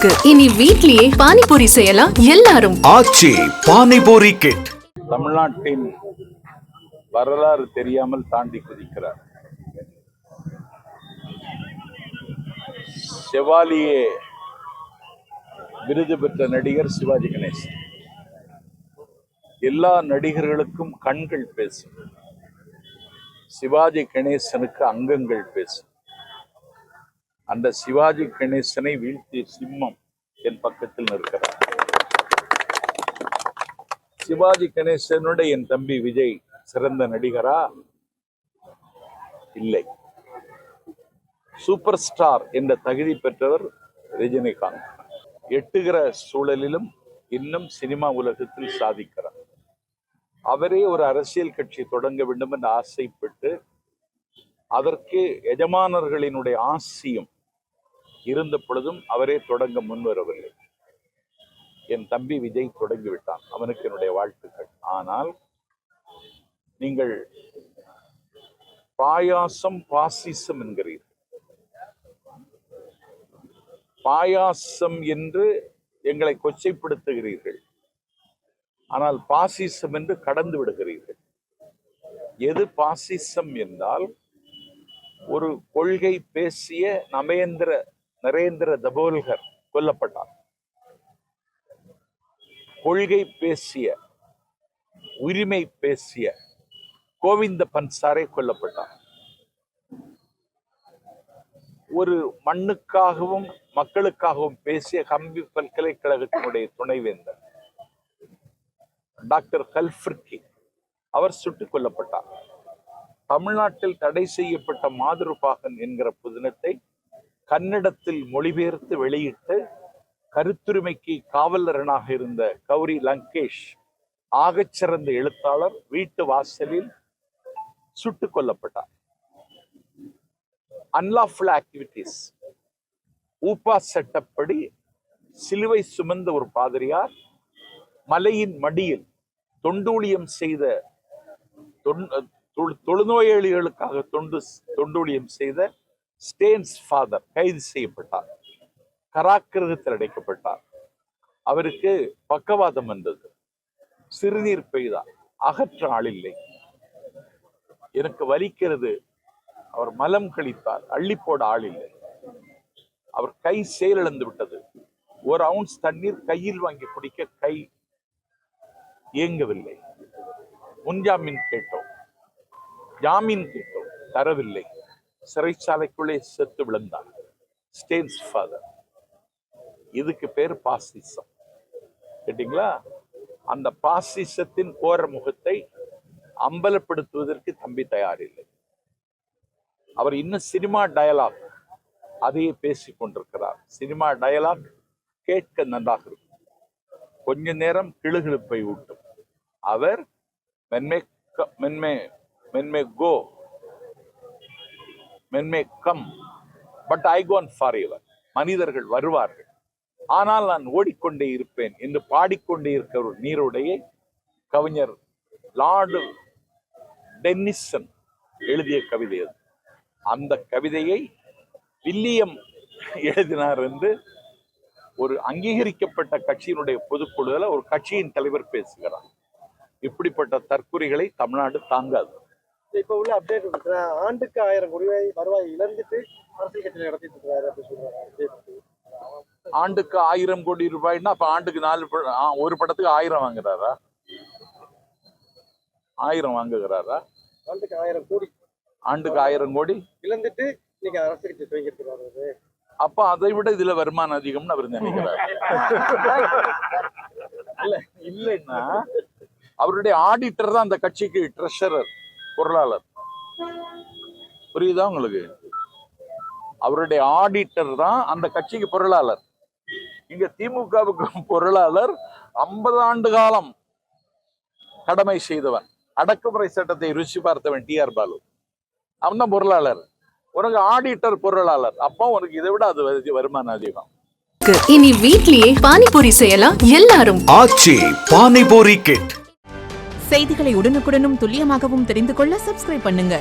இருக்கு. இனி வீட்லயே பானிபூரி செய்யலாம் எல்லாரும். ஆச்சி பானிபூரி கிட். தமிழ்நாட்டின் வரலாறு தெரியாமல் தாண்டி குதிக்கிறார். செவாலியே விருது பெற்ற நடிகர் சிவாஜி கணேசன். எல்லா நடிகர்களுக்கும் கண்கள் பேசும், சிவாஜி கணேசனுக்கு அங்கங்கள் பேசும். அந்த சிவாஜி கணேசனை வீழ்த்திய சிம்மம் என் பக்கத்தில் நிற்கிறார். சிவாஜி கணேசனோட என் தம்பி விஜய் சிறந்த நடிகரா? இல்லை. சூப்பர் ஸ்டார் என்ற தகுதி பெற்றவர் ரஜினிகாந்த். எட்டுகிற சூழலிலும் இன்னும் சினிமா உலகத்தில் சாதிக்கிறார். அவரே ஒரு அரசியல் கட்சி தொடங்க வேண்டும் என்று ஆசைப்பட்டு அதற்கு எஜமானர்களினுடைய ஆசியும் இருந்த பொழுதும் அவரே தொடங்க முன்வரவில்லை. என் தம்பி விஜய் தொடங்கிவிட்டான். அவனுக்கு என்னுடைய வாழ்த்துக்கள். ஆனால் நீங்கள் பாயாசம் பாசிசம் என்கிறீர்கள். பாயாசம் என்று எங்களை கொச்சைப்படுத்துகிறீர்கள், ஆனால் பாசிசம் என்று கடந்து விடுகிறீர்கள். எது பாசிசம் என்றால், ஒரு கொள்கை பேசிய நரேந்திர தபோல்கர் கொல்லப்பட்டார். கொள்கை பேசிய, உரிமை பேசிய கோவிந்த பன்சாரே கொல்லப்பட்டார். ஒரு மண்ணுக்காகவும் மக்களுக்காகவும் பேசிய கம்பி பல்கலைக்கழகத்தினுடைய துணைவேந்தர் டாக்டர் கல்ஃபிர்கி அவர் சுட்டுக் கொல்லப்பட்டார். தமிழ்நாட்டில் தடை செய்யப்பட்ட மாதுருபாகன் என்கிற புதினத்தை கன்னடத்தில் மொழிபெயர்த்து வெளியிட்டு கருத்துரிமைக்கு காவலரனாக இருந்த கௌரி லங்கேஷ் ஆகச்சிறந்த எழுத்தாளர் வீட்டு வாசலில் சுட்டுக் கொல்லப்பட்டார். அன்லாஃபுல் ஆக்டிவிட்டிஸ், ஊப்பா சட்டப்படி சிலுவை சுமந்த ஒரு பாதிரியார் மலையின் மடியில் தொண்டூழியம் செய்த தொழுநோயாளிகளுக்காக தொண்டூழியம் செய்த ஸ்டேன்ஸ் ஃபாதர் கைது செய்யப்பட்டார். கராக்கிரகத்தில் அடைக்கப்பட்டார். அவருக்கு பக்கவாதம் வந்தது. சிறுநீர் பெய்தார். அகற்ற ஆளில்லை. எனக்கு வலிக்கிறது. அவர் மலம் கழித்தார். அள்ளி போட ஆள் இல்லை. அவர் கை செயலிழந்து விட்டது. ஒரு அவுன்ஸ் தண்ணீர் கையில் வாங்கி குடிக்க கை இயங்கவில்லை. முன்ஜாமீன் கேட்டோம், ஜாமீன் கேட்டோம், தரவில்லை. சிறைச்சாலைக்குள்ளே செத்து விழுந்தார். Stanes father. இதுக்கு பேர் பாசிசம். கேட்டீங்களா? அந்த பாசிசத்தின் கோர முகத்தை அம்பலப்படுத்துவதற்கு தம்பி தயாரில்லை. அவர் இன்னும் சினிமா டயலாக் அதையே பேசிக் கொண்டிருக்கிறார். சினிமா டயலாக் கேட்க நன்றாக இருக்கும், கொஞ்ச நேரம் கிளுகிழுப்பை ஊட்டும். அவர் but I gone forever. மனிதர்கள் வருவார்கள், ஆனால் நான் ஓடிக்கொண்டே இருப்பேன் என்று பாடிக்கொண்டே இருக்கிற ஒரு நீரோடையை கவிஞர் லார்டு டென்னிசன் எழுதிய கவிதை அது. அந்த கவிதையை வில்லியம் எழுதினார் என்று ஒரு அங்கீகரிக்கப்பட்ட கட்சியினுடைய பொதுக்குழுவில் ஒரு கட்சியின் தலைவர் பேசுகிறார். இப்படிப்பட்ட தற்குறிகளை தமிழ்நாடு தாங்காது. இப்ப உள்ள அப்டேட் ஆண்டுக்கு 1000 கோடி வருவாய் இழந்துட்டு அரசியல் கட்சியில் நடத்திட்டு இருக்காரு அப்படி சொல்றாங்க. ஆண்டுக்கு 1000 கோடி ரூபாய்னா அப்ப ஆண்டுக்கு 4 ஒரு படத்துக்கு 1000 வாங்குறாரா? 1000 வாங்குகிறாரா? ஆண்டுக்கு 1000 கோடி. ஆண்டுக்கு 1000 கோடி இழந்துட்டு இன்னைக்கு அரசியல் கட்சி துவங்கிட்டு இருக்காரு. அப்ப அதை விட இதுல வருமானம் அதிகம்னு அவர் நினைக்கிறார். இல்லைன்னா அவருடைய ஆடிட்டர் தான் அந்த கட்சிக்கு ட்ரெஷரர், பொருளாளர். புரியுதா உங்களுக்கு? அவருடைய ஆடிட்டர் தான் அந்த கட்சிக்கு பொருளாளர். இங்க திமுகவுக்கு பொருளாளர் 50 ஆண்டு காலம் கடமை செய்தவன், அடக்குமுறை சட்டத்தை ருசி பார்த்தவன் டிஆர் பாலு. அவன் தான் பொருளாளர். உனக்கு ஆடிட்டர் பொருளாளர். அப்போ உனக்கு இதை விட அது வருமானம் அதிகம். இனி வீட்லயே பானிபூரி செய்யலாம் எல்லாரும். ஆச்சி பானிபூரி கிட். செய்திகளை உடனுக்குடனும் துல்லியமாகவும் தெரிந்து கொள்ள சப்ஸ்கிரைப் பண்ணுங்க.